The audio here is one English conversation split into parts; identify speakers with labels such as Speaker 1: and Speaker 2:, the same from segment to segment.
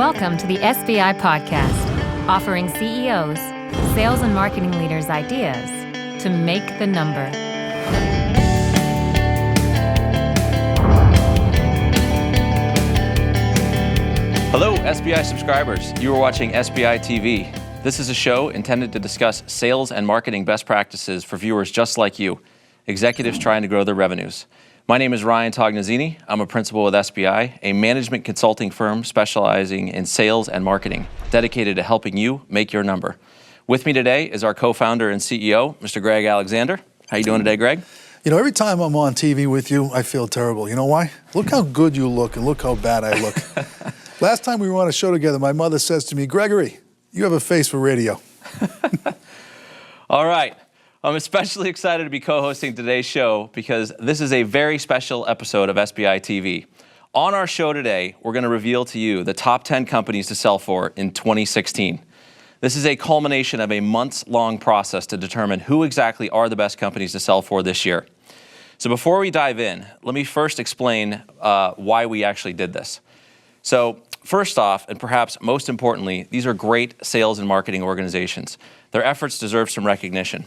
Speaker 1: Welcome to the SBI Podcast, offering CEOs, sales and marketing leaders ideas to make the number.
Speaker 2: Hello, SBI subscribers. You are watching SBI TV. This is a show intended to discuss sales and marketing best practices for viewers just like you, executives trying to grow their revenues. My name is Ryan Tognazzini. I'm a principal with SBI, a management consulting firm specializing in sales and marketing, dedicated to helping you make your number. With me today is our co-founder and CEO, Mr. Greg Alexander. How you doing today, Greg?
Speaker 3: You know, every time I'm on TV with you, I feel terrible. You know why? Look how good you look and look how bad I look. Last time we were on a show together, my mother says to me, Gregory, you have a face for radio.
Speaker 2: All right. I'm especially excited to be co-hosting today's show because this is a very special episode of SBI TV. On our show today, we're going to reveal to you the top 10 companies to sell for in 2016. This is a culmination of a months-long process to determine who exactly are the best companies to sell for this year. So before we dive in, let me first explain why we actually did this. So first off, and perhaps most importantly, these are great sales and marketing organizations. Their efforts deserve some recognition.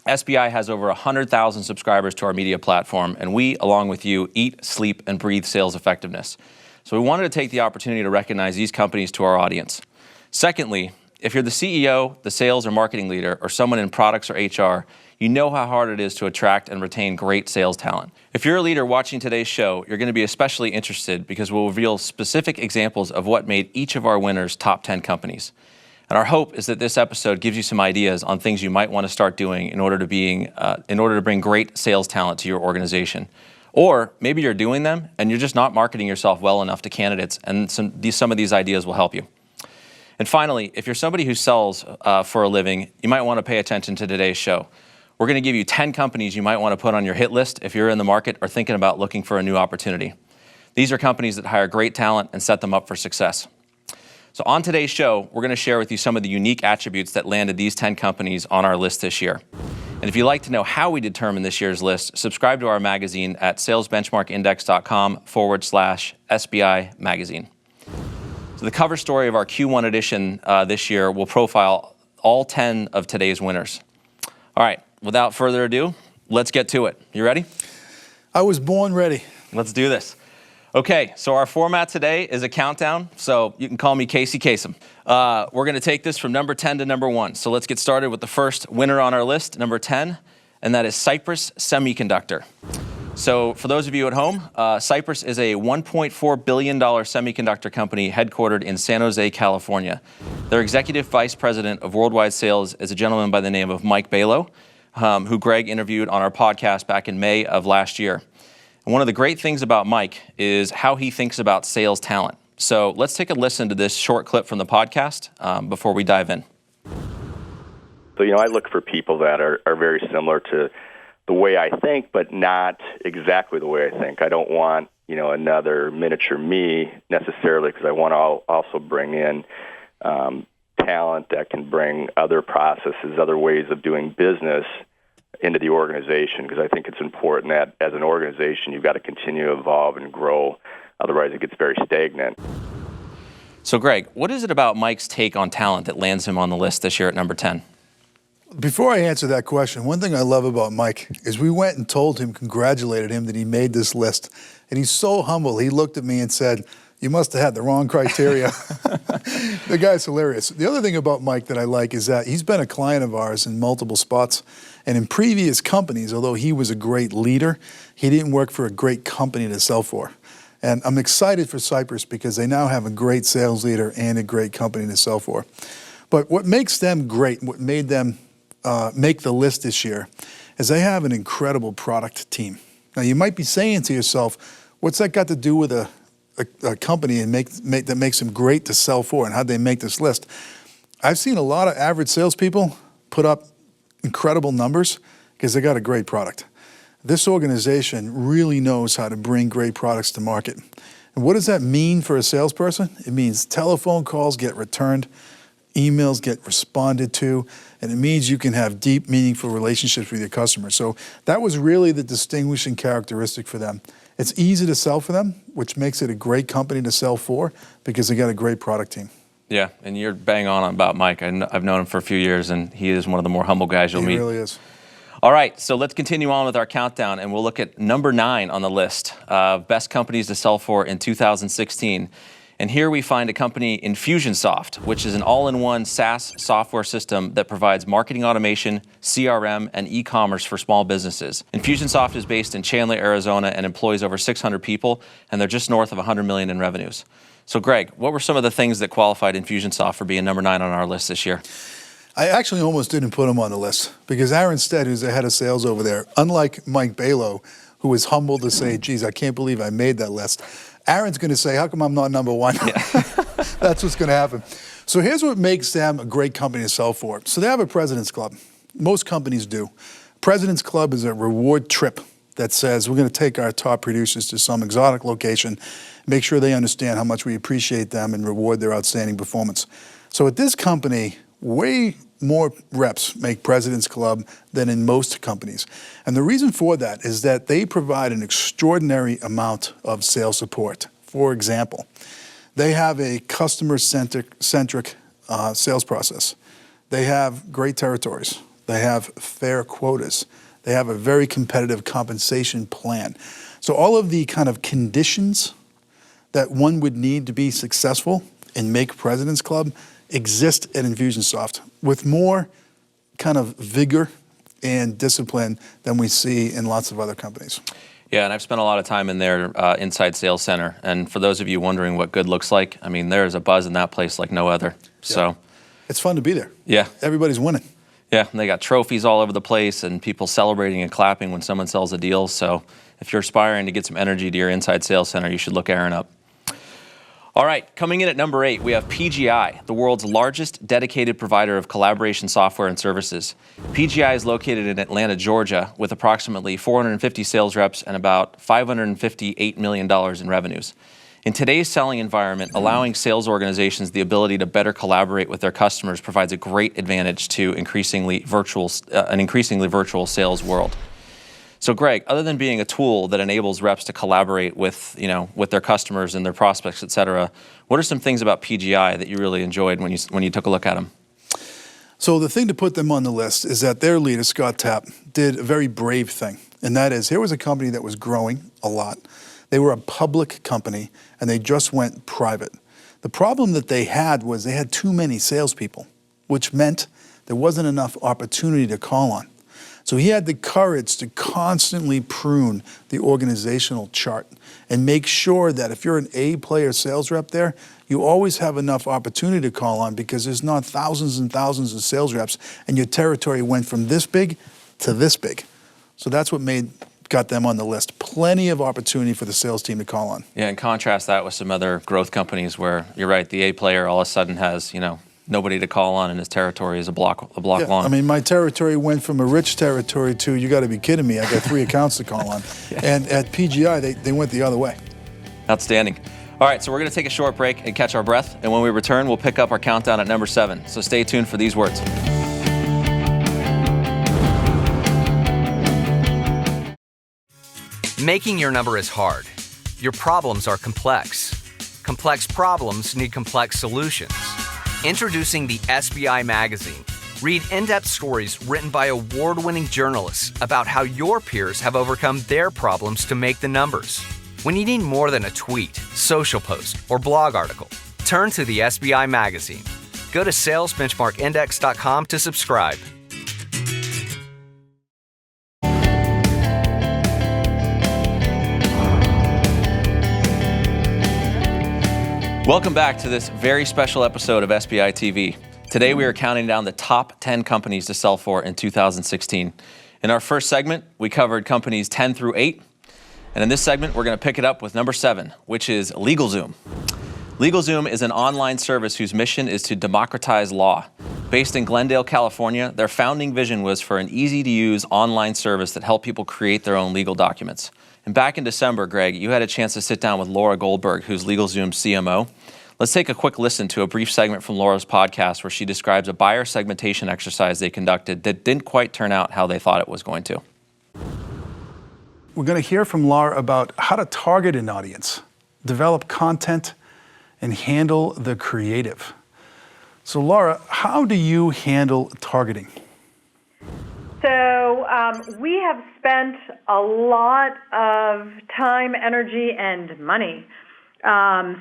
Speaker 2: SBI has over 100,000 subscribers to our media platform, and we, along with you, eat, sleep, and breathe sales effectiveness. So we wanted to take the opportunity to recognize these companies to our audience. Secondly, if you're the CEO, the sales or marketing leader, or someone in products or HR, you know how hard it is to attract and retain great sales talent. If you're a leader watching today's show, you're going to be especially interested because we'll reveal specific examples of what made each of our winners top 10 companies. And our hope is that this episode gives you some ideas on things you might want to start doing in order to bring great sales talent to your organization. Or maybe you're doing them and you're just not marketing yourself well enough to candidates, and some of these ideas will help you. And finally, if you're somebody who sells for a living, you might want to pay attention to today's show. We're going to give you 10 companies you might want to put on your hit list if you're in the market or thinking about looking for a new opportunity. These are companies that hire great talent and set them up for success. So on today's show, we're going to share with you some of the unique attributes that landed these 10 companies on our list this year. And if you'd like to know how we determine this year's list, subscribe to our magazine at salesbenchmarkindex.com/SBI magazine. So the cover story of our Q1 edition this year will profile all 10 of today's winners. All right, without further ado, let's get to it. You ready?
Speaker 3: I was born ready.
Speaker 2: Let's do this. Okay, so our format today is a countdown, so you can call me Casey Kasem. We're going to take this from number 10 to number 1. So let's get started with the first winner on our list, number 10, and that is Cypress Semiconductor. So for those of you at home, Cypress is a $1.4 billion semiconductor company headquartered in San Jose, California. Their executive vice president of worldwide sales is a gentleman by the name of Mike Balow, who Greg interviewed on our podcast back in May of last year. And one of the great things about Mike is how he thinks about sales talent. So let's take a listen to this short clip from the podcast before we dive in.
Speaker 4: So, I look for people that are very similar to the way I think, but not exactly the way I think. I don't want, another miniature me necessarily, because I want to also bring in talent that can bring other processes, other ways of doing business into the organization, because I think it's important that as an organization, you've got to continue to evolve and grow. Otherwise, it gets very stagnant.
Speaker 2: So, Greg, what is it about Mike's take on talent that lands him on the list this year at number 10?
Speaker 3: Before I answer that question, one thing I love about Mike is we went and told him, congratulated him that he made this list. And he's so humble. He looked at me and said, you must have had the wrong criteria. The guy's hilarious. The other thing about Mike that I like is that he's been a client of ours in multiple spots. And in previous companies, although he was a great leader, he didn't work for a great company to sell for. And I'm excited for Cypress because they now have a great sales leader and a great company to sell for. But what makes them great, what made them make the list this year, is they have an incredible product team. Now, you might be saying to yourself, what's that got to do with a company and that makes them great to sell for, and how'd they make this list? I've seen a lot of average salespeople put up incredible numbers because they got a great product. This organization really knows how to bring great products to market. And what does that mean for a salesperson? It means telephone calls get returned. emails get responded to, and it means you can have deep, meaningful relationships with your customers. So that was really the distinguishing characteristic for them. It's easy to sell for them, which makes it a great company to sell for because they got a great product team.
Speaker 2: Yeah, and you're bang on about Mike. I've known him for a few years, and he is one of the more humble guys you'll meet.
Speaker 3: He really is.
Speaker 2: All right, so let's continue on with our countdown, and we'll look at number 9 on the list of best companies to sell for in 2016. And here we find a company, Infusionsoft, which is an all-in-one SaaS software system that provides marketing automation, CRM, and e-commerce for small businesses. Infusionsoft is based in Chandler, Arizona, and employs over 600 people, and they're just north of $100 million in revenues. So Greg, what were some of the things that qualified Infusionsoft for being number 9 on our list this year?
Speaker 3: I actually almost didn't put him on the list because Aaron Stead, who's the head of sales over there, unlike Mike Balo, who was humble to say, geez, I can't believe I made that list, Aaron's going to say, how come I'm not number 1? Yeah. That's what's going to happen. So here's what makes them a great company to sell for. So they have a President's Club. Most companies do. President's Club is a reward trip that says we're going to take our top producers to some exotic location, make sure they understand how much we appreciate them and reward their outstanding performance. So at this company, way more reps make President's Club than in most companies. And the reason for that is that they provide an extraordinary amount of sales support. For example, they have a customer-centric sales process. They have great territories. They have fair quotas. They have a very competitive compensation plan. So all of the kind of conditions that one would need to be successful and make President's Club exist at Infusionsoft with more kind of vigor and discipline than we see in lots of other companies.
Speaker 2: Yeah, and I've spent a lot of time in their inside sales center. And for those of you wondering what good looks like, I mean, there's a buzz in that place like no other. So
Speaker 3: it's fun to be there.
Speaker 2: Yeah.
Speaker 3: Everybody's winning.
Speaker 2: Yeah, and they got trophies all over the place and people celebrating and clapping when someone sells a deal. So if you're aspiring to get some energy to your inside sales center, you should look Aaron up. All right, coming in at number 8, we have PGI, the world's largest dedicated provider of collaboration software and services. PGI is located in Atlanta, Georgia, with approximately 450 sales reps and about $558 million in revenues. In today's selling environment, allowing sales organizations the ability to better collaborate with their customers provides a great advantage to an increasingly virtual sales world. So Greg, other than being a tool that enables reps to collaborate with, with their customers and their prospects, et cetera, what are some things about PGI that you really enjoyed when you took a look at them?
Speaker 3: So the thing to put them on the list is that their leader, Scott Tapp, did a very brave thing. And that is, here was a company that was growing a lot. They were a public company, and they just went private. The problem that they had was they had too many salespeople, which meant there wasn't enough opportunity to call on. So he had the courage to constantly prune the organizational chart and make sure that if you're an A-player sales rep there, you always have enough opportunity to call on because there's not thousands and thousands of sales reps, and your territory went from this big to this big. So that's what got them on the list. Plenty of opportunity for the sales team to call on.
Speaker 2: Yeah, and contrast that with some other growth companies where you're right, the A player all of a sudden has, nobody to call on, and his territory is a block long.
Speaker 3: I mean, my territory went from a rich territory to, you got to be kidding me, I got 3 accounts to call on. Yeah. And at PGI, they went the other way.
Speaker 2: Outstanding. All right, so we're going to take a short break and catch our breath, and when we return, we'll pick up our countdown at number 7. So stay tuned for these words.
Speaker 5: Making your number is hard. Your problems are complex. Complex problems need complex solutions. Introducing the SBI Magazine. Read in-depth stories written by award-winning journalists about how your peers have overcome their problems to make the numbers. When you need more than a tweet, social post, or blog article, turn to the SBI Magazine. Go to salesbenchmarkindex.com to subscribe.
Speaker 2: Welcome back to this very special episode of SBI TV. Today we are counting down the top 10 companies to sell for in 2016. In our first segment, we covered companies 10 through 8. And in this segment, we're going to pick it up with number 7, which is LegalZoom. LegalZoom is an online service whose mission is to democratize law. Based in Glendale, California, their founding vision was for an easy-to-use online service that helped people create their own legal documents. And back in December, Greg, you had a chance to sit down with Laura Goldberg, who's LegalZoom's CMO. Let's take a quick listen to a brief segment from Laura's podcast where she describes a buyer segmentation exercise they conducted that didn't quite turn out how they thought it was going to.
Speaker 3: We're going to hear from Laura about how to target an audience, develop content, and handle the creative. So Laura, how do you handle targeting?
Speaker 6: So we have spent a lot of time, energy, and money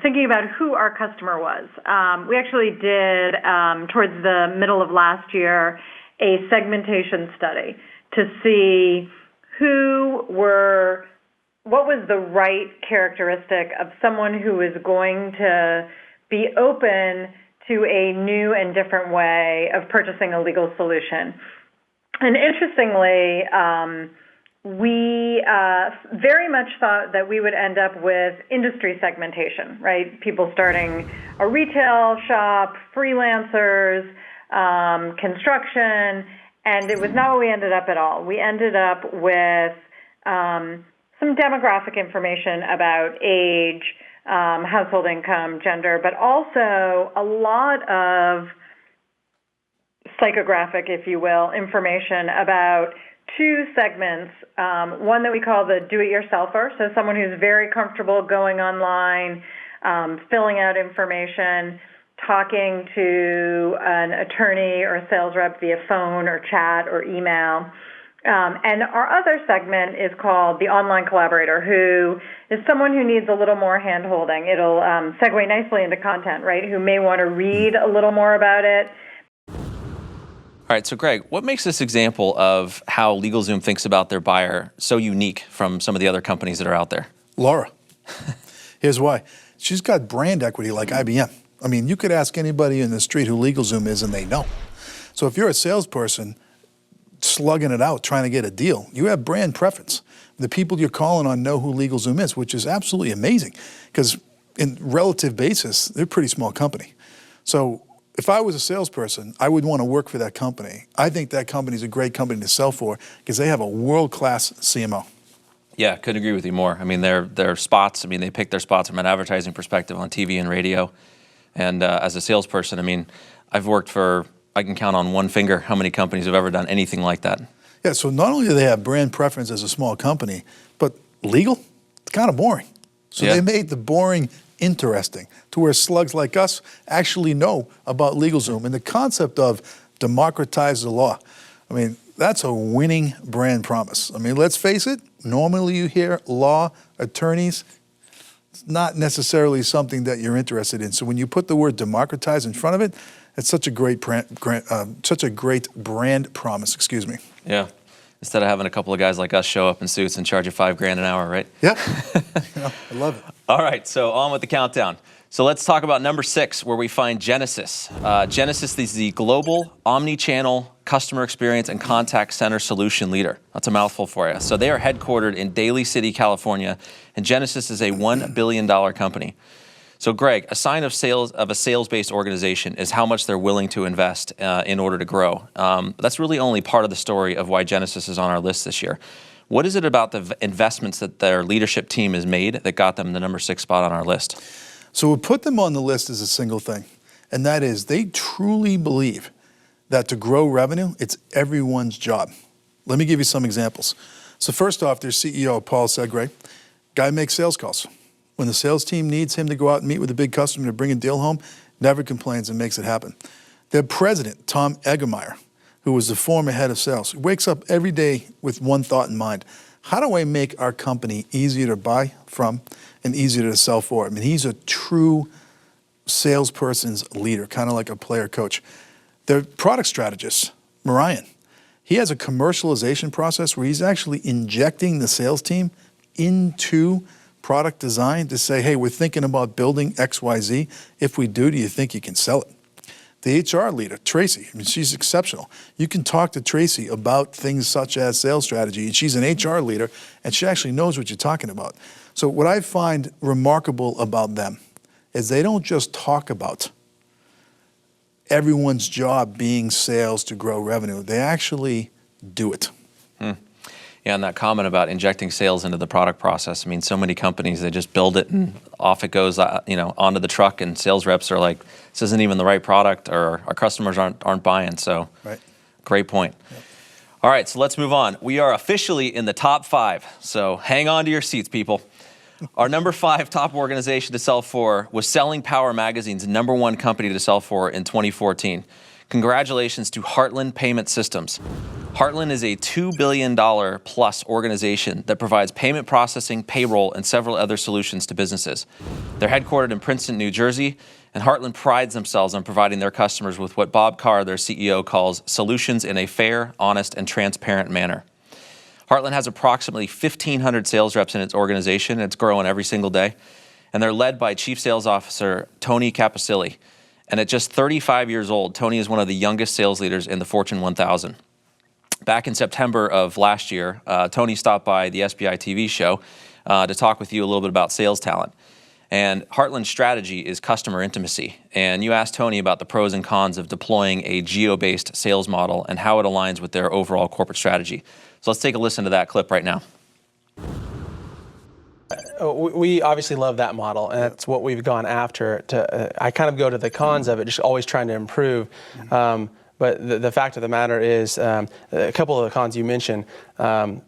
Speaker 6: thinking about who our customer was. We actually did, towards the middle of last year, a segmentation study to see what was the right characteristic of someone who is going to be open to a new and different way of purchasing a legal solution. And interestingly, we very much thought that we would end up with industry segmentation, right? People starting a retail shop, freelancers, construction, and it was not what we ended up at all. We ended up with some demographic information about age, household income, gender, but also a lot of psychographic, if you will, information about two segments. One that we call the do-it-yourselfer, so someone who's very comfortable going online, filling out information, talking to an attorney or a sales rep via phone or chat or email. And our other segment is called the online collaborator, who is someone who needs a little more hand-holding. It'll segue nicely into content, right, who may want to read a little more about it.
Speaker 2: All right, so Greg, what makes this example of how LegalZoom thinks about their buyer so unique from some of the other companies that are out there?
Speaker 3: Laura. Here's why. She's got brand equity like IBM. I mean, you could ask anybody in the street who LegalZoom is and they know. So if you're a salesperson slugging it out, trying to get a deal, you have brand preference. The people you're calling on know who LegalZoom is, which is absolutely amazing because in relative basis, they're a pretty small company. So if I was a salesperson, I would want to work for that company. I think that company is a great company to sell for because they have a world-class CMO.
Speaker 2: Yeah, couldn't agree with you more. I mean, their spots, they pick their spots from an advertising perspective on TV and radio. And as a salesperson, I've worked for, I can count on one finger how many companies have ever done anything like that.
Speaker 3: Yeah, so not only do they have brand preference as a small company, but legal, it's kind of boring. So they made the boring interesting to where slugs like us actually know about LegalZoom. And the concept of democratize the law, that's a winning brand promise. Let's face it, normally you hear law, attorneys, it's not necessarily something that you're interested in. So when you put the word democratize in front of it, it's such a great brand promise, excuse me.
Speaker 2: Yeah. Instead of having a couple of guys like us show up in suits and charge you $5,000 an hour, right?
Speaker 3: Yeah. I love it.
Speaker 2: All right, so on with the countdown. So let's talk about number 6, where we find Genesis. Genesis is the global omni-channel customer experience and contact center solution leader. That's a mouthful for you. So they are headquartered in Daly City, California, and Genesis is a $1 billion company. So Greg, a sign of a sales-based organization is how much they're willing to invest in order to grow. That's really only part of the story of why Genesis is on our list this year. What is it about the investments that their leadership team has made that got them the number 6 spot on our list?
Speaker 3: So what put them on the list is a single thing, and that is they truly believe that to grow revenue, it's everyone's job. Let me give you some examples. So first off, their CEO, Paul Segre, guy makes sales calls. When the sales team needs him to go out and meet with a big customer to bring a deal home, never complains and makes it happen. Their president, Tom Eggemeyer, who was the former head of sales, wakes up every day with one thought in mind. How do I make our company easier to buy from and easier to sell for? He's a true salesperson's leader, kind of like a player coach. Their product strategist, Marian, he has a commercialization process where he's actually injecting the sales team into product design to say, hey, we're thinking about building XYZ. If we do you think you can sell it? The HR leader, Tracy, she's exceptional. You can talk to Tracy about things such as sales strategy. She's an HR leader, and she actually knows what you're talking about. So what I find remarkable about them is they don't just talk about everyone's job being sales to grow revenue. They actually do it.
Speaker 2: Yeah, and that comment about injecting sales into the product process. I mean, so many companies, they just build it and off it goes, onto the truck, and sales reps are like, this isn't even the right product, or our customers aren't buying. So,
Speaker 3: Right.
Speaker 2: Great point. Yep. All right, so let's move on. We are officially in the top 5, so hang on to your seats, people. Our number 5 top organization to sell for was Selling Power Magazine's #1 company to sell for in 2014. Congratulations to Heartland Payment Systems. Heartland is a $2 billion plus organization that provides payment processing, payroll, and several other solutions to businesses. They're headquartered in Princeton, New Jersey, and Heartland prides themselves on providing their customers with what Bob Carr, their CEO, calls solutions in a fair, honest, and transparent manner. Heartland has approximately 1,500 sales reps in its organization, and it's growing every single day. And they're led by Chief Sales Officer Tony Caposilli. And at just 35 years old, Tony is one of the youngest sales leaders in the Fortune 1000. Back in September of last year, Tony stopped by the SBI TV show to talk with you a little bit about sales talent. And Heartland's strategy is customer intimacy. And you asked Tony about the pros and cons of deploying a geo-based sales model and how it aligns with their overall corporate strategy. So let's take a listen to that clip right now.
Speaker 7: We obviously love that model, and that's what we've gone after. I kind of go to the cons of it, just always trying to improve. But the fact of the matter is, a couple of the cons you mentioned,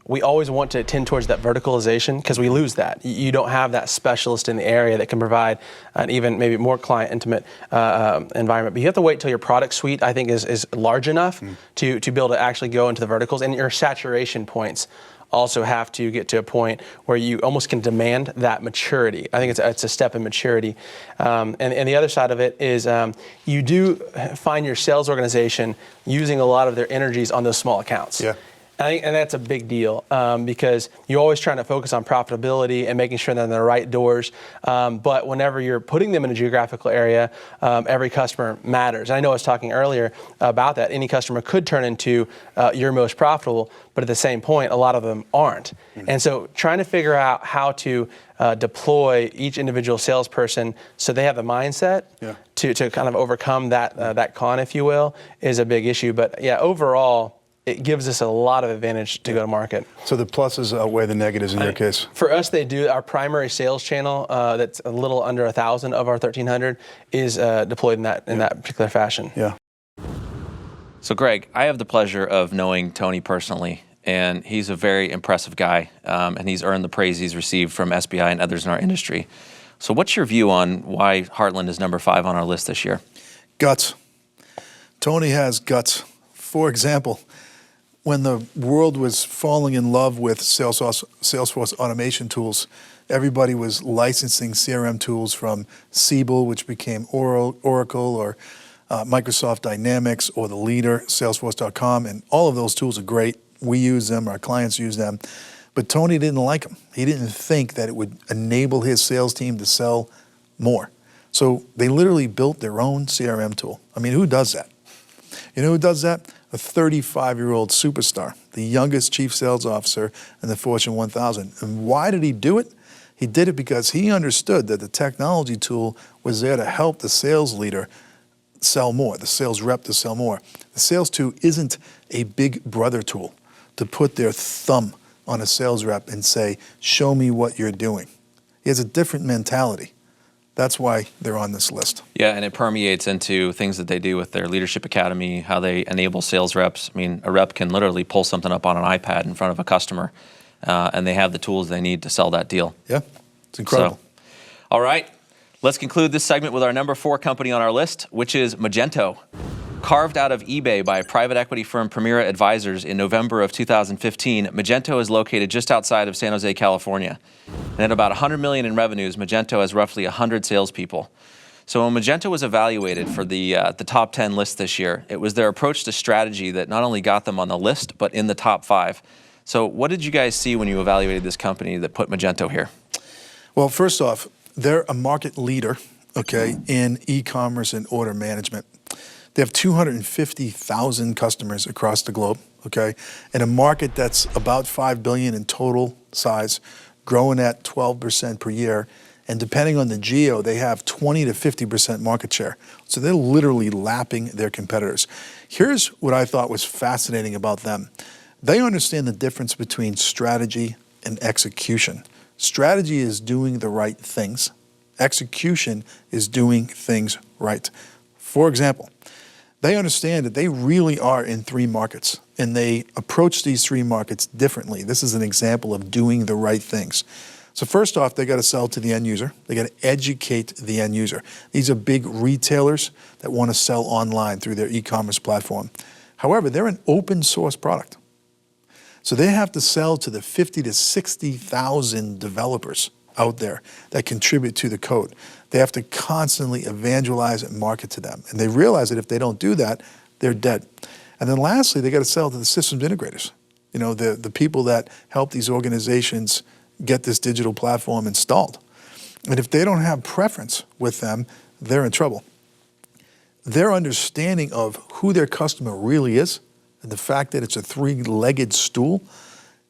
Speaker 7: we always want to tend towards that verticalization because we lose that. You don't have that specialist in the area that can provide an even maybe more client intimate environment. But you have to wait till your product suite, I think, is large enough to be able to actually go into the verticals, and your saturation points also have to get to a point where you almost can demand that maturity. I think it's a step in maturity. And the other side of it is you do find your sales organization using a lot of their energies on those small accounts.
Speaker 3: Yeah.
Speaker 7: And that's a big deal because you're always trying to focus on profitability and making sure they're in the right doors. But whenever you're putting them in a geographical area, every customer matters. I know I was talking earlier about that. Any customer could turn into your most profitable, but at the same point, a lot of them aren't. And so trying to figure out how to deploy each individual salesperson so they have the mindset to kind of overcome that con, if you will, is a big issue. But yeah, overall, it gives us a lot of advantage to go to market.
Speaker 3: So the pluses outweigh the negatives in your case?
Speaker 7: For us, they do. Our primary sales channel, that's a little under 1,000 of our 1,300, is deployed in that particular fashion.
Speaker 3: Yeah.
Speaker 2: So Greg, I have the pleasure of knowing Tony personally, and he's a very impressive guy, and he's earned the praise he's received from SBI and others in our industry. So what's your view on why Heartland is number 5 on our list this year?
Speaker 3: Guts. Tony has guts. For example, when the world was falling in love with Salesforce automation tools, everybody was licensing CRM tools from Siebel, which became Oracle, or Microsoft Dynamics, or the leader, Salesforce.com, and all of those tools are great. We use them, our clients use them, but Tony didn't like them. He didn't think that it would enable his sales team to sell more. So they literally built their own CRM tool. I mean, who does that? You know who does that? A 35-year-old superstar, the youngest chief sales officer in the Fortune 1000. And why did he do it? He did it because he understood that the technology tool was there to help the sales leader sell more, the sales rep to sell more. The sales tool isn't a big brother tool to put their thumb on a sales rep and say, show me what you're doing. He has a different mentality. That's why they're on this list.
Speaker 2: Yeah, and it permeates into things that they do with their leadership academy, how they enable sales reps. I mean, a rep can literally pull something up on an iPad in front of a customer, and they have the tools they need to sell that deal.
Speaker 3: Yeah, it's incredible.
Speaker 2: So, all right, let's conclude this segment with our number 4 company on our list, which is Magento. Carved out of eBay by private equity firm Primera Advisors in November of 2015, Magento is located just outside of San Jose, California. And at about $100 million in revenues, Magento has roughly 100 salespeople. So when Magento was evaluated for the top 10 list this year, it was their approach to strategy that not only got them on the list, but in the top 5. So what did you guys see when you evaluated this company that put Magento here?
Speaker 3: Well, first off, they're a market leader, in e-commerce and order management. They have 250,000 customers across the globe, in a market that's about $5 billion in total size, growing at 12% per year. And depending on the geo, they have 20 to 50% market share. So they're literally lapping their competitors. Here's what I thought was fascinating about them. They understand the difference between strategy and execution. Strategy is doing the right things. Execution is doing things right. For example, they understand that they really are in 3 markets, and they approach these 3 markets differently. This is an example of doing the right things. So first off, they got to sell to the end user. They got to educate the end user. These are big retailers that want to sell online through their e-commerce platform. However, they're an open source product. So they have to sell to the 50 to 60,000 developers out there that contribute to the code. They have to constantly evangelize and market to them. And they realize that if they don't do that, they're dead. And then lastly, they got to sell to the systems integrators. You know, the people that help these organizations get this digital platform installed. And if they don't have preference with them, they're in trouble. Their understanding of who their customer really is and the fact that it's a 3-legged stool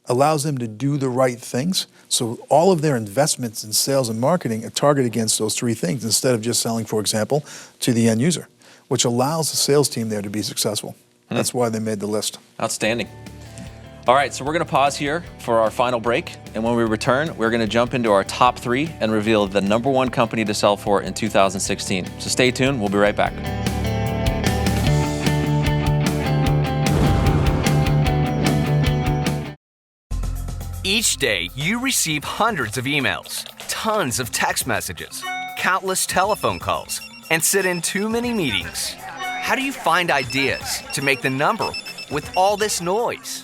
Speaker 3: allows them to do the right things. So all of their investments in sales and marketing are targeted against those 3 things instead of just selling, for example, to the end user, which allows the sales team there to be successful. That's why they made the list.
Speaker 2: Outstanding. All right, so we're going to pause here for our final break. And when we return, we're going to jump into our top 3 and reveal the #1 company to sell for in 2016. So stay tuned. We'll be right back.
Speaker 5: Each day, you receive hundreds of emails, tons of text messages, countless telephone calls, and sit in too many meetings. How do you find ideas to make the number with all this noise?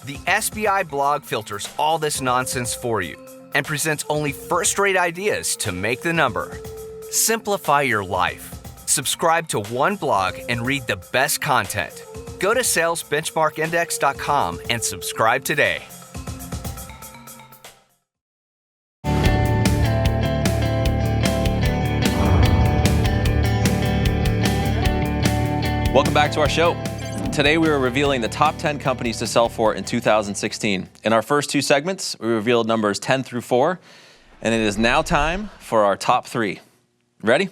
Speaker 5: The SBI blog filters all this nonsense for you and presents only first-rate ideas to make the number. Simplify your life. Subscribe to one blog and read the best content. Go to salesbenchmarkindex.com and subscribe today.
Speaker 2: Welcome back to our show. Today we are revealing the top 10 companies to sell for in 2016. In our first 2 segments, we revealed numbers 10 through 4, and it is now time for our top 3. Ready?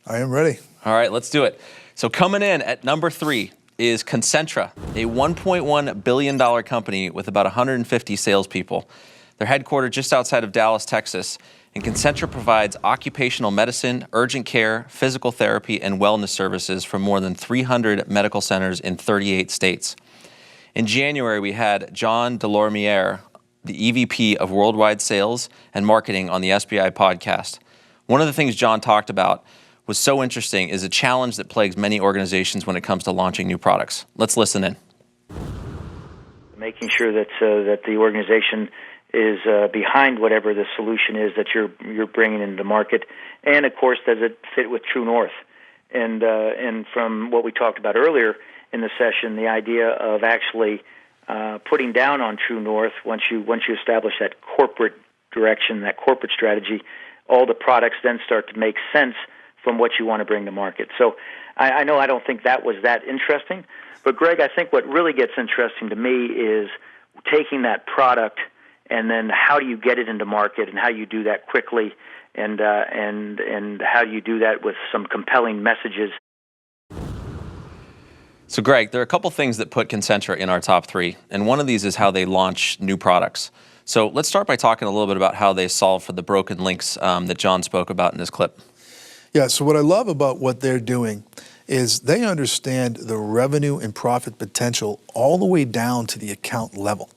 Speaker 3: I am ready.
Speaker 2: All right, let's do it. So coming in at number 3 is Concentra, a $1.1 billion company with about 150 salespeople. They're headquartered just outside of Dallas, Texas, and Concentra provides occupational medicine, urgent care, physical therapy, and wellness services for more than 300 medical centers in 38 states. In January, we had John Delormier, the EVP of Worldwide Sales and Marketing on the SBI podcast. One of the things John talked about was so interesting is a challenge that plagues many organizations when it comes to launching new products. Let's listen in.
Speaker 8: Making sure that the organization is behind whatever the solution is that you're bringing into the market, and of course, does it fit with True North? And from what we talked about earlier in the session, the idea of actually putting down on True North once you establish that corporate direction, that corporate strategy, all the products then start to make sense from what you want to bring to market. So I know I don't think that was that interesting, but Greg, I think what really gets interesting to me is taking that product and then how do you get it into market and how you do that quickly and how you do that with some compelling messages.
Speaker 2: So Greg, there are a couple things that put Concentra in our top 3, and one of these is how they launch new products. So let's start by talking a little bit about how they solve for the broken links that John spoke about in this clip.
Speaker 3: Yeah, so what I love about what they're doing is they understand the revenue and profit potential all the way down to the account level,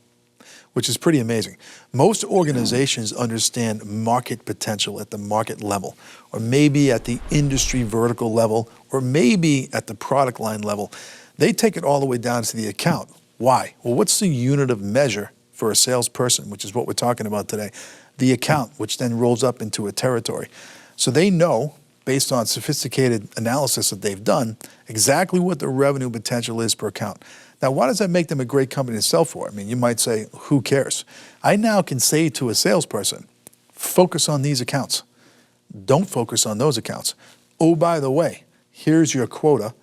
Speaker 3: which is pretty amazing. Most organizations understand market potential at the market level, or maybe at the industry vertical level, or maybe at the product line level. They take it all the way down to the account. Why? Well, what's the unit of measure for a salesperson, which is what we're talking about today? The account, which then rolls up into a territory. So they know, based on sophisticated analysis that they've done, exactly what the revenue potential is per account. Now, why does that make them a great company to sell for? I mean, you might say, who cares? I now can say to a salesperson, focus on these accounts. Don't focus on those accounts. Oh, by the way, here's your quota.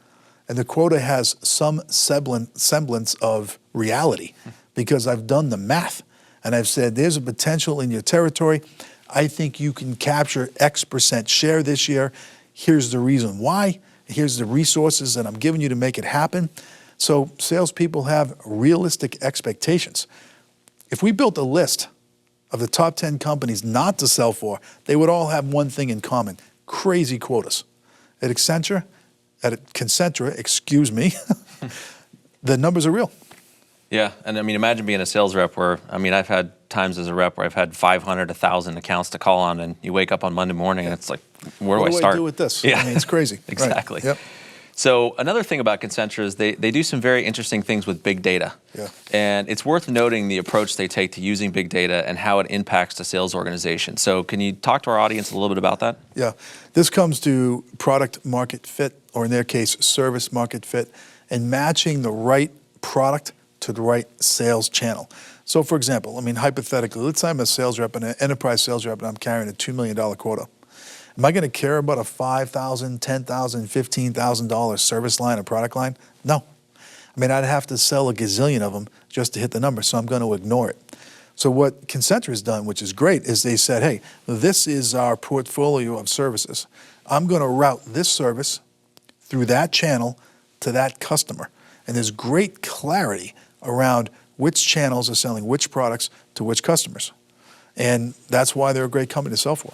Speaker 3: And the quota has some semblance of reality because I've done the math. And I've said, there's a potential in your territory. I think you can capture X% share this year. Here's the reason why. Here's the resources that I'm giving you to make it happen. So salespeople have realistic expectations. If we built a list of the top 10 companies not to sell for, they would all have one thing in common: crazy quotas. At Concentra, the numbers are real.
Speaker 2: Yeah, and I mean, imagine being a sales rep where, I mean, I've had times as a rep where I've had 500, 1,000 accounts to call on, and you wake up on Monday morning and it's like, where do I start?
Speaker 3: What do I do with this?
Speaker 2: Yeah.
Speaker 3: I mean, it's crazy.
Speaker 2: Exactly.
Speaker 3: Right. Yep.
Speaker 2: So another thing about Concentra is they do some very interesting things with big data.
Speaker 3: Yeah.
Speaker 2: And it's worth noting the approach they take to using big data and how it impacts the sales organization. So can you talk to our audience a little bit about that?
Speaker 3: Yeah. This comes to product market fit, or in their case, service market fit, and matching the right product to the right sales channel. So for example, I mean, hypothetically, let's say I'm a sales rep, and an enterprise sales rep, and I'm carrying a $2 million quota. Am I going to care about a $5,000, $10,000, $15,000 service line or product line? No. I mean, I'd have to sell a gazillion of them just to hit the number, so I'm going to ignore it. So what Concentra has done, which is great, is they said, hey, this is our portfolio of services. I'm going to route this service through that channel to that customer. And there's great clarity around which channels are selling which products to which customers. And that's why they're a great company to sell for.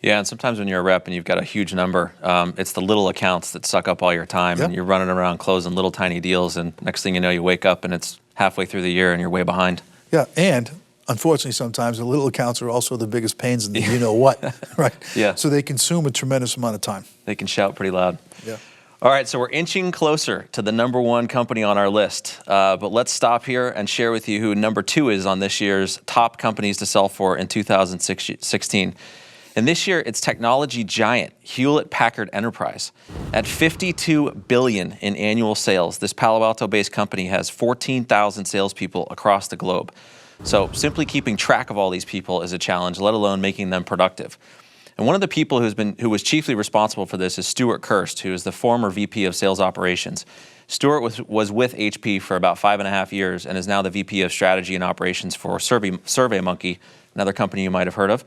Speaker 2: Yeah, and sometimes when you're a rep and you've got a huge number, it's the little accounts that suck up all your time,
Speaker 3: Yep.
Speaker 2: and you're running around closing little tiny deals, and next thing you know, you wake up and it's halfway through the year and you're way behind.
Speaker 3: Yeah, and unfortunately sometimes the little accounts are also the biggest pains in the you-know-what, right?
Speaker 2: Yeah.
Speaker 3: So they consume a tremendous amount of time.
Speaker 2: They can shout pretty loud.
Speaker 3: Yeah.
Speaker 2: All right, so we're inching closer to the number one company on our list, but let's stop here and share with you who number 2 is on this year's top companies to sell for in 2016. And this year, it's technology giant Hewlett-Packard Enterprise. At $52 billion in annual sales, this Palo Alto-based company has 14,000 salespeople across the globe. So simply keeping track of all these people is a challenge, let alone making them productive. And one of the people who was chiefly responsible for this is Stuart Kirst, who is the former VP of Sales Operations. Stuart was with HP for about 5.5 years and is now the VP of Strategy and Operations for SurveyMonkey, another company you might have heard of.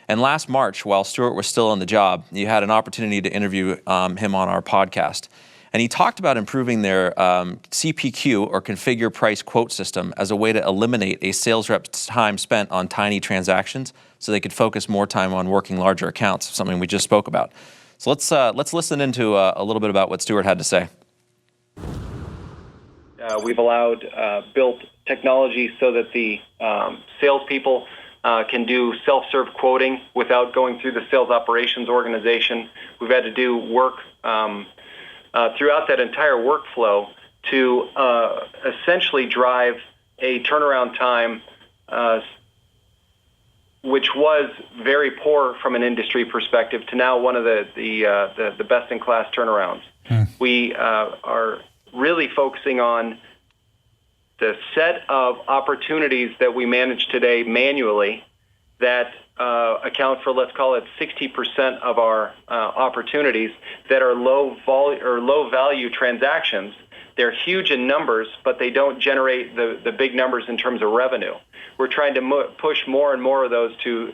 Speaker 2: And last March, while Stuart was still on the job, you had an opportunity to interview him on our podcast. And he talked about improving their CPQ, or configure price quote system, as a way to eliminate a sales rep's time spent on tiny transactions so they could focus more time on working larger accounts, something we just spoke about. So let's listen into a little bit about what Stuart had to say.
Speaker 9: We've built technology so that the salespeople can do self-serve quoting without going through the sales operations organization. We've had to do work throughout that entire workflow to essentially drive a turnaround time which was very poor from an industry perspective to now one of the best-in-class turnarounds. We are really focusing on the set of opportunities that we manage today manually that account for, let's call it 60% of our opportunities that are low value transactions. They're huge in numbers, but they don't generate the big numbers in terms of revenue. We're trying to push more and more of those to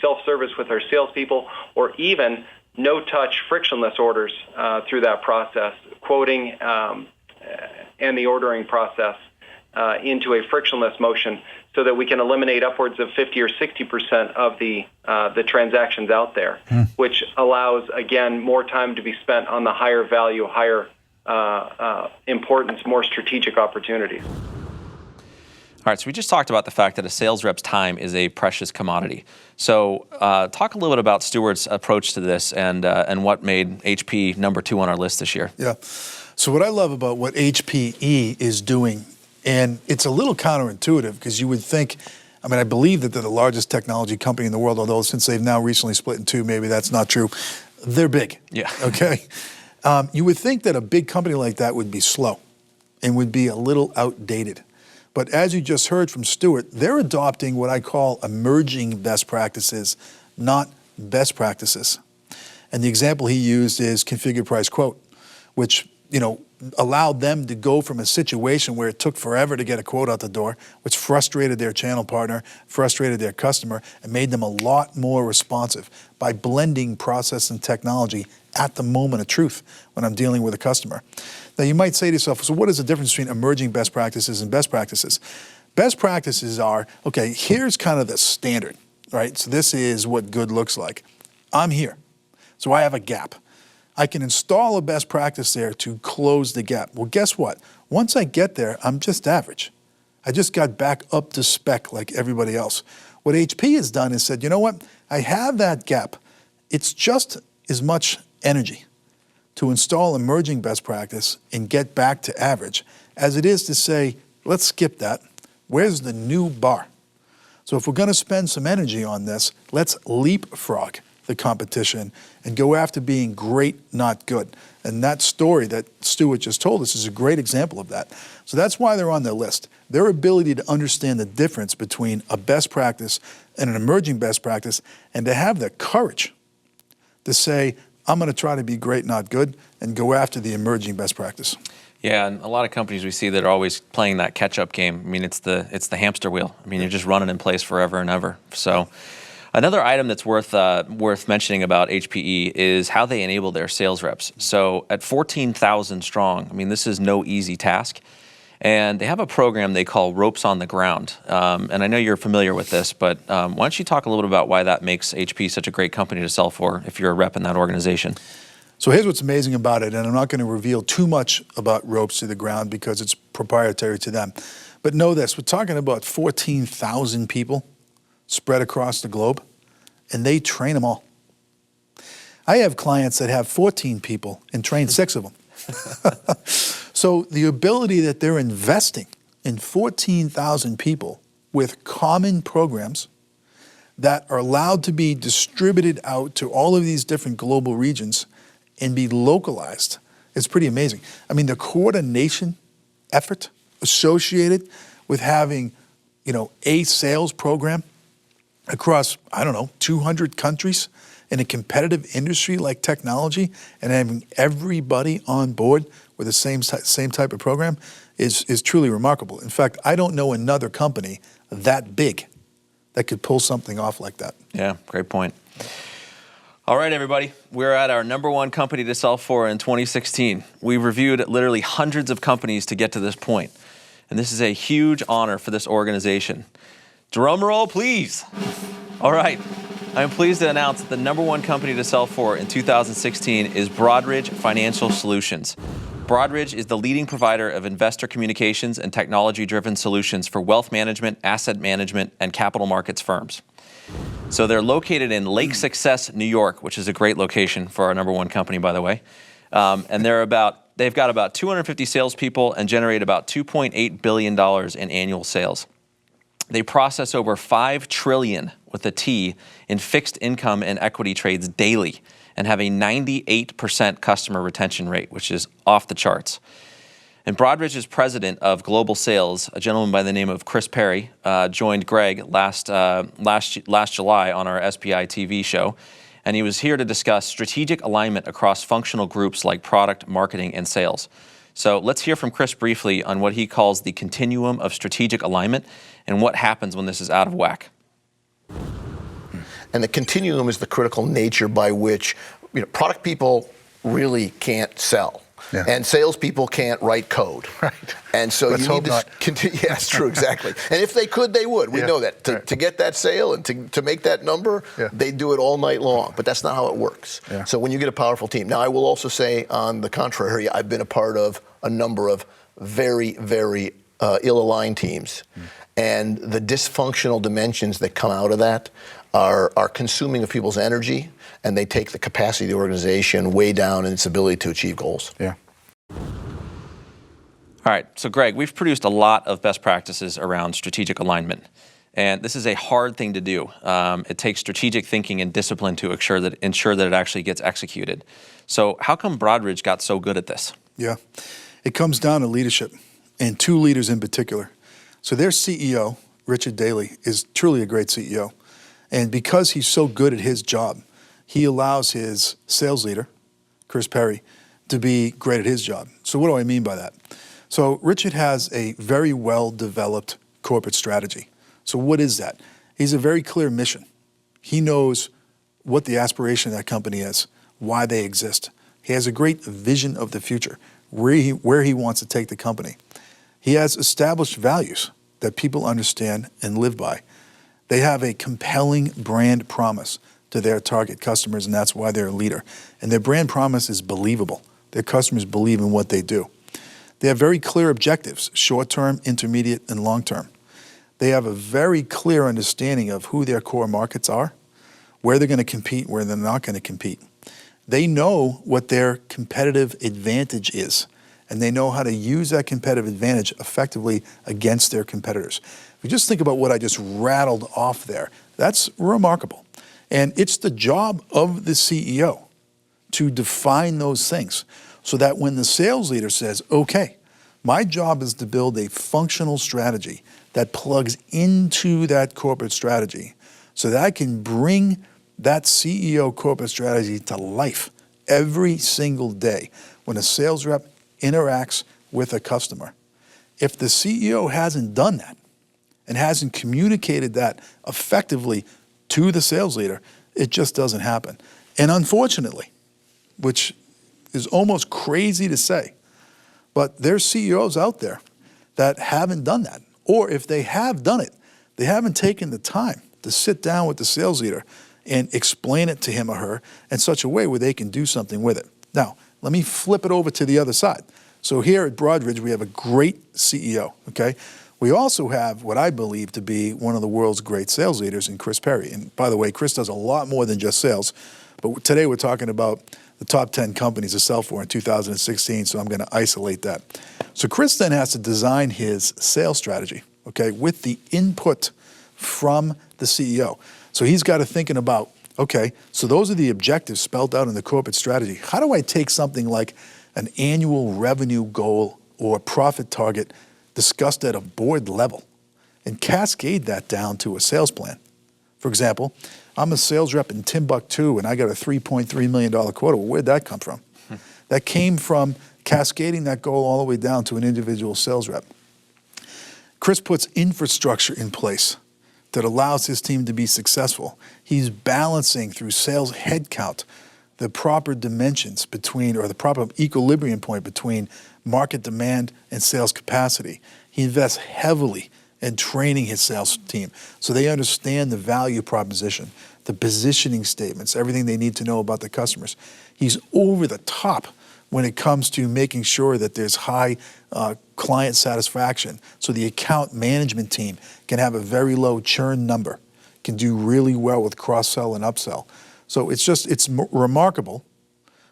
Speaker 9: self-service with our salespeople, or even no-touch, frictionless orders through that process, quoting and the ordering process into a frictionless motion, so that we can eliminate upwards of 50 or 60% of the transactions out there, which allows, again, more time to be spent on the higher value, higher importance, more strategic opportunities.
Speaker 2: All right, so we just talked about the fact that a sales rep's time is a precious commodity. So talk a little bit about Stuart's approach to this and what made HP number 2 on our list this year.
Speaker 3: Yeah. So what I love about what HPE is doing, and it's a little counterintuitive because you would think, I mean, I believe that they're the largest technology company in the world, although since they've now recently split in two, maybe that's not true. They're big.
Speaker 2: Yeah.
Speaker 3: Okay. You would think that a big company like that would be slow and would be a little outdated. But as you just heard from Stuart, they're adopting what I call emerging best practices, not best practices. And the example he used is configure price quote, which, you know, allowed them to go from a situation where it took forever to get a quote out the door, which frustrated their channel partner, frustrated their customer, and made them a lot more responsive by blending process and technology at the moment of truth when I'm dealing with a customer. Now you might say to yourself, so what is the difference between emerging best practices and best practices? Best practices are, okay, here's kind of the standard, right? So this is what good looks like. I'm here, so I have a gap. I can install a best practice there to close the gap. Well, guess what? Once I get there, I'm just average. I just got back up to spec like everybody else. What HP has done is said, you know what? I have that gap. It's just as much energy to install emerging best practice and get back to average as it is to say, let's skip that. Where's the new bar? So if we're going to spend some energy on this, let's leapfrog the competition and go after being great, not good. And that story that Stuart just told us is a great example of that. So that's why they're on their list. Their ability to understand the difference between a best practice and an emerging best practice, and to have the courage to say, I'm going to try to be great, not good, and go after the emerging best practice.
Speaker 2: Yeah, and a lot of companies we see that are always playing that catch-up game. I mean, it's the hamster wheel. I mean, you're just running in place forever and ever. So another item that's worth mentioning about HPE is how they enable their sales reps. So at 14,000 strong, I mean, this is no easy task. And they have a program they call Ropes on the Ground. And I know you're familiar with this, but why don't you talk a little bit about why that makes HP such a great company to sell for if you're a rep in that organization?
Speaker 3: So here's what's amazing about it, and I'm not going to reveal too much about Ropes to the Ground because it's proprietary to them. But know this, we're talking about 14,000 people spread across the globe, and they train them all. I have clients that have 14 people and train 6 of them. So the ability that they're investing in 14,000 people with common programs that are allowed to be distributed out to all of these different global regions and be localized is pretty amazing. I mean, the coordination effort associated with having, a sales program across, 200 countries in a competitive industry like technology, and having everybody on board with the same type of program is truly remarkable. In fact, I don't know another company that big that could pull something off like that.
Speaker 2: Yeah, great point. All right, everybody, we're at our #1 company to sell for in 2016. We reviewed literally hundreds of companies to get to this point, and this is a huge honor for this organization. Drum roll, please. All right. I am pleased to announce that the #1 company to sell for in 2016 is Broadridge Financial Solutions. Broadridge is the leading provider of investor communications and technology-driven solutions for wealth management, asset management, and capital markets firms. So they're located in Lake Success, New York, which is a great location for our #1 company, by the way. And they've got about 250 salespeople and generate about $2.8 billion in annual sales. They process over 5 trillion with a T in fixed income and equity trades daily and have a 98% customer retention rate, which is off the charts. And Broadridge's president of global sales, a gentleman by the name of Chris Perry, joined Greg last July on our SPI TV show, and he was here to discuss strategic alignment across functional groups like product, marketing, and sales. So let's hear from Chris briefly on what he calls the continuum of strategic alignment and what happens when this is out of whack.
Speaker 10: And the continuum is the critical nature by which product people really can't sell. Yeah. And salespeople can't write code.
Speaker 3: Right.
Speaker 10: And so
Speaker 3: Let's
Speaker 10: you need to continue. Yeah, that's true, exactly. And if they could, they would. We know that. To get that sale and to make that number, they do it all night long. But that's not how it works. Yeah. So when you get a powerful team. Now, I will also say, on the contrary, I've been a part of a number of very, very ill-aligned teams. And the dysfunctional dimensions that come out of that are consuming of people's energy, and they take the capacity of the organization way down in its ability to achieve goals.
Speaker 3: Yeah.
Speaker 2: All right, so Greg, we've produced a lot of best practices around strategic alignment, and this is a hard thing to do. It takes strategic thinking and discipline to ensure that it actually gets executed. So how come Broadridge got so good at this?
Speaker 3: Yeah, it comes down to leadership, and 2 leaders in particular. So their CEO, Richard Daly, is truly a great CEO. And because he's so good at his job, he allows his sales leader, Chris Perry, to be great at his job. So what do I mean by that? So Richard has a very well-developed corporate strategy. So what is that? He's a very clear mission. He knows what the aspiration of that company is, why they exist. He has a great vision of the future, where he wants to take the company. He has established values that people understand and live by. They have a compelling brand promise to their target customers, and that's why they're a leader. And their brand promise is believable. Their customers believe in what they do. They have very clear objectives, short-term, intermediate, and long-term. They have a very clear understanding of who their core markets are, where they're going to compete, where they're not going to compete. They know what their competitive advantage is, and they know how to use that competitive advantage effectively against their competitors. If you just think about what I just rattled off there, that's remarkable. And it's the job of the CEO to define those things so that when the sales leader says, okay, my job is to build a functional strategy that plugs into that corporate strategy so that I can bring that CEO corporate strategy to life every single day when a sales rep interacts with a customer. If the CEO hasn't done that and hasn't communicated that effectively to the sales leader, it just doesn't happen. And unfortunately, which is almost crazy to say, but there's CEOs out there that haven't done that. Or if they have done it, they haven't taken the time to sit down with the sales leader and explain it to him or her in such a way where they can do something with it. Now, let me flip it over to the other side. So here at Broadridge, we have a great CEO, okay? We also have what I believe to be one of the world's great sales leaders in Chris Perry. And by the way, Chris does a lot more than just sales. But today we're talking about the top 10 companies to sell for in 2016, so I'm going to isolate that. So Chris then has to design his sales strategy, okay, with the input from the CEO. So he's got to thinking about, okay, so those are the objectives spelled out in the corporate strategy. How do I take something like an annual revenue goal or profit target discussed at a board level and cascade that down to a sales plan? For example, I'm a sales rep in Timbuktu and I got a $3.3 million quota. Well, where'd that come from? That came from cascading that goal all the way down to an individual sales rep. Chris puts infrastructure in place that allows his team to be successful. He's balancing through sales headcount the proper dimensions between, or the proper equilibrium point between market demand and sales capacity. He invests heavily in training his sales team so they understand the value proposition, the positioning statements, everything they need to know about the customers. He's over the top when it comes to making sure that there's high client satisfaction so the account management team can have a very low churn number, can do really well with cross-sell and upsell. So it's remarkable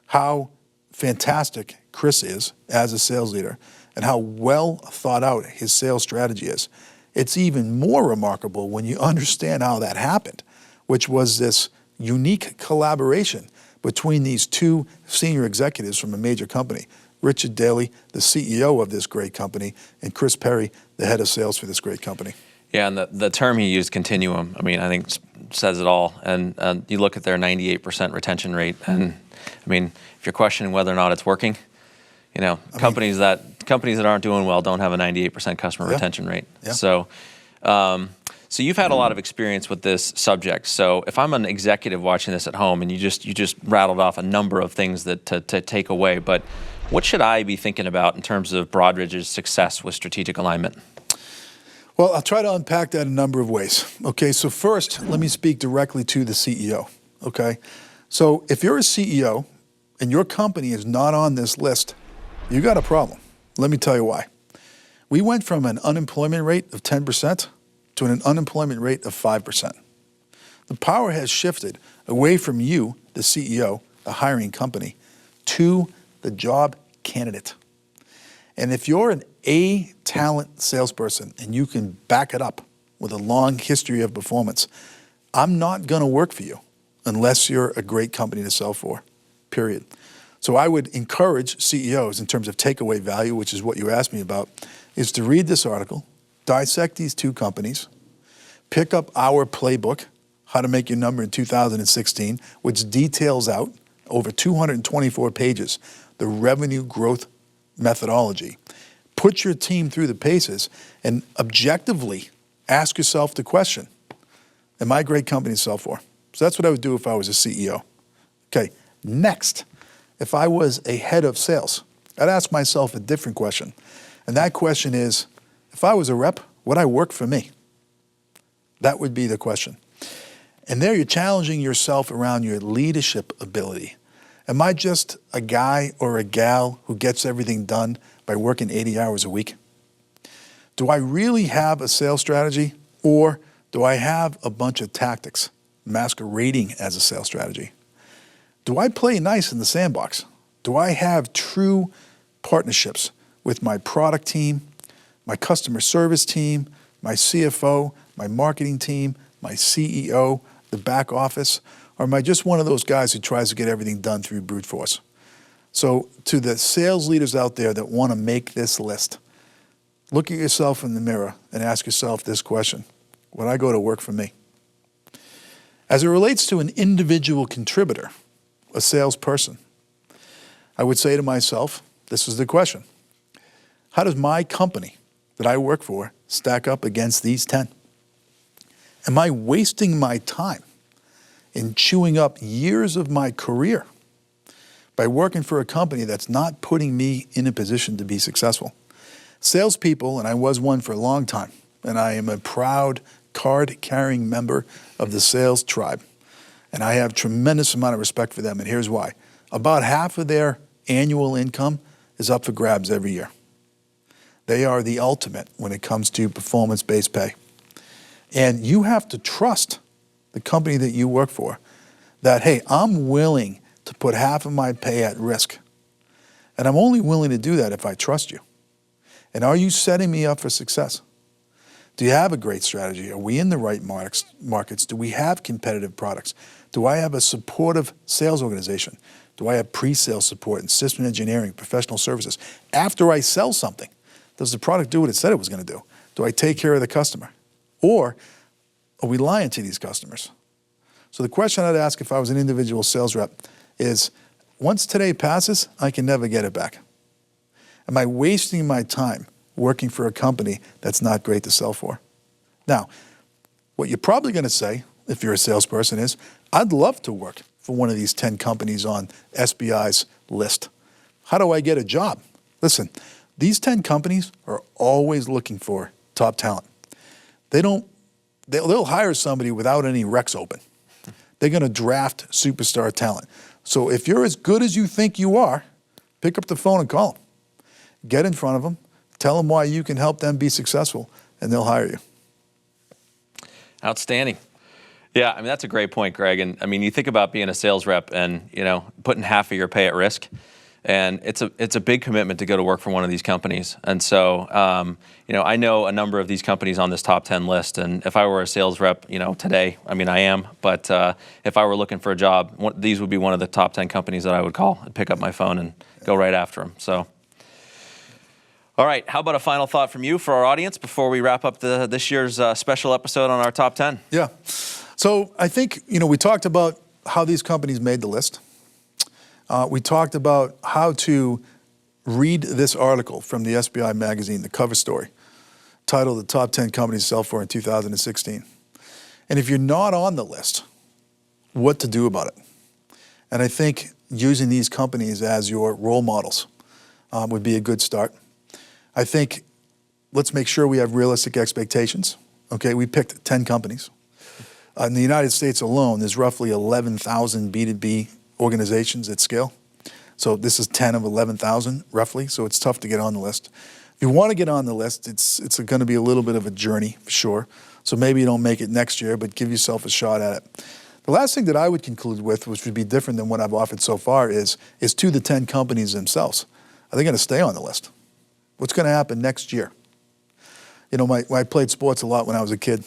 Speaker 3: how fantastic Chris is as a sales leader and how well thought out his sales strategy is. It's even more remarkable when you understand how that happened, which was this unique collaboration between these two senior executives from a major company, Richard Daly, the CEO of this great company, and Chris Perry, the head of sales for this great company.
Speaker 2: Yeah, and the term he used, continuum, I mean, I think says it all. And you look at their 98% retention rate, and I mean, if you're questioning whether or not it's working, you know, companies that aren't doing well don't have a 98% customer retention rate.
Speaker 3: Yeah.
Speaker 2: So, so you've had a lot of experience with this subject. So if I'm an executive watching this at home, and you just rattled off a number of things that to take away, but what should I be thinking about in terms of Broadridge's success with strategic alignment?
Speaker 3: Well, I'll try to unpack that in a number of ways. Okay, so first, let me speak directly to the CEO, okay? So if you're a CEO and your company is not on this list, you got a problem. Let me tell you why. We went from an unemployment rate of 10% to an unemployment rate of 5%. The power has shifted away from you, the CEO, the hiring company, to the job candidate. And if you're an A-talent salesperson and you can back it up with a long history of performance, I'm not going to work for you unless you're a great company to sell for, period. So I would encourage CEOs in terms of takeaway value, which is what you asked me about, is to read this article, dissect these two companies, pick up our playbook, How to Make Your Number in 2016, which details out over 224 pages the revenue growth methodology. Put your team through the paces and objectively ask yourself the question, am I a great company to sell for? So that's what I would do if I was a CEO. Okay, next, if I was a head of sales, I'd ask myself a different question. And that question is, if I was a rep, would I work for me? That would be the question. And there you're challenging yourself around your leadership ability. Am I just a guy or a gal who gets everything done by working 80 hours a week? Do I really have a sales strategy, or do I have a bunch of tactics masquerading as a sales strategy? Do I play nice in the sandbox? Do I have true partnerships with my product team, my customer service team, my CFO, my marketing team, my CEO, the back office? Or am I just one of those guys who tries to get everything done through brute force? So to the sales leaders out there that want to make this list, look at yourself in the mirror and ask yourself this question: would I go to work for me? As it relates to an individual contributor, a salesperson, I would say to myself, this is the question: how does my company that I work for stack up against these 10? Am I wasting my time in chewing up years of my career by working for a company that's not putting me in a position to be successful? Salespeople, and I was one for a long time, and I am a proud card-carrying member of the sales tribe, and I have tremendous amount of respect for them, and here's why. About half of their annual income is up for grabs every year. They are the ultimate when it comes to performance-based pay. And you have to trust the company that you work for that, hey, I'm willing to put half of my pay at risk. And I'm only willing to do that if I trust you. And are you setting me up for success? Do you have a great strategy? Are we in the right markets? Do we have competitive products? Do I have a supportive sales organization? Do I have pre-sales support and system engineering, professional services? After I sell something, does the product do what it said it was going to do? Do I take care of the customer? Or are we lying to these customers? So the question I'd ask if I was an individual sales rep is, once today passes, I can never get it back. Am I wasting my time working for a company that's not great to sell for? Now, what you're probably going to say, if you're a salesperson, is, I'd love to work for one of these 10 companies on SBI's list. How do I get a job? Listen, these 10 companies are always looking for top talent. They'll hire somebody without any recs open. They're going to draft superstar talent. So if you're as good as you think you are, pick up the phone and call them. Get in front of them, tell them why you can help them be successful, and they'll hire you.
Speaker 2: Outstanding. Yeah, I mean, that's a great point, Greg. And I mean, you think about being a sales rep and, putting half of your pay at risk. And it's a big commitment to go to work for one of these companies. And so, I know a number of these companies on this top 10 list. And if I were a sales rep, today, I mean, I am. But if I were looking for a job, these would be one of the top 10 companies that I would call and pick up my phone and go right after them. So, all right. How about a final thought from you for our audience before we wrap up this year's special episode on our top 10?
Speaker 3: Yeah. So I think, we talked about how these companies made the list. We talked about how to read this article from the SBI magazine, the cover story, titled "The Top 10 Companies to Sell For in 2016." And if you're not on the list, what to do about it? And I think using these companies as your role models would be a good start. I think let's make sure we have realistic expectations. Okay, we picked 10 companies. In the United States alone, there's roughly 11,000 B2B organizations at scale. So this is 10 of 11,000 roughly, so it's tough to get on the list. If you want to get on the list, it's going to be a little bit of a journey for sure. So maybe you don't make it next year, but give yourself a shot at it. The last thing that I would conclude with, which would be different than what I've offered so far, is to the 10 companies themselves. Are they going to stay on the list? What's going to happen next year? I played sports a lot when I was a kid,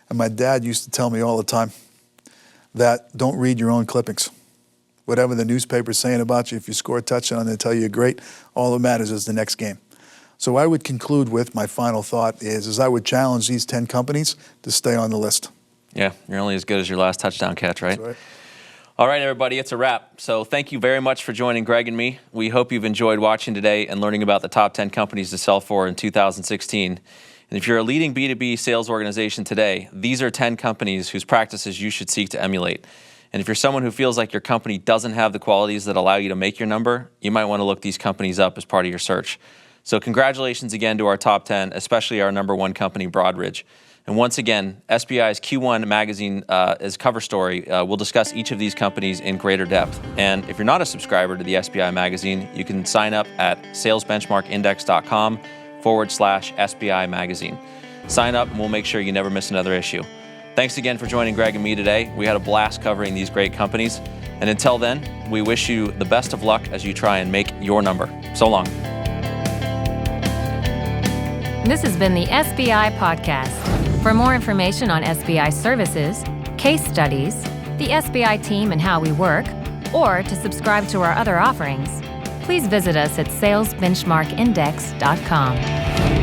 Speaker 3: and my dad used to tell me all the time that don't read your own clippings. Whatever the newspaper's saying about you, if you score a touchdown, they tell you you're great. All that matters is the next game. So I would conclude with my final thought is I would challenge these 10 companies to stay on the list.
Speaker 2: Yeah, you're only as good as your last touchdown catch, right?
Speaker 3: That's right.
Speaker 2: All right, everybody, it's a wrap. So thank you very much for joining Greg and me. We hope you've enjoyed watching today and learning about the top 10 companies to sell for in 2016. And if you're a leading B2B sales organization today, these are 10 companies whose practices you should seek to emulate. And if you're someone who feels like your company doesn't have the qualities that allow you to make your number, you might want to look these companies up as part of your search. So congratulations again to our top 10, especially our number 1 company, Broadridge. And once again, SBI's Q1 magazine as cover story will discuss each of these companies in greater depth. And if you're not a subscriber to the SBI magazine, you can sign up at salesbenchmarkindex.com/SBI magazine. Sign up and we'll make sure you never miss another issue. Thanks again for joining Greg and me today. We had a blast covering these great companies. And until then, we wish you the best of luck as you try and make your number. So long.
Speaker 1: This has been the SBI Podcast. For more information on SBI services, case studies, the SBI team and how we work, or to subscribe to our other offerings, please visit us at salesbenchmarkindex.com.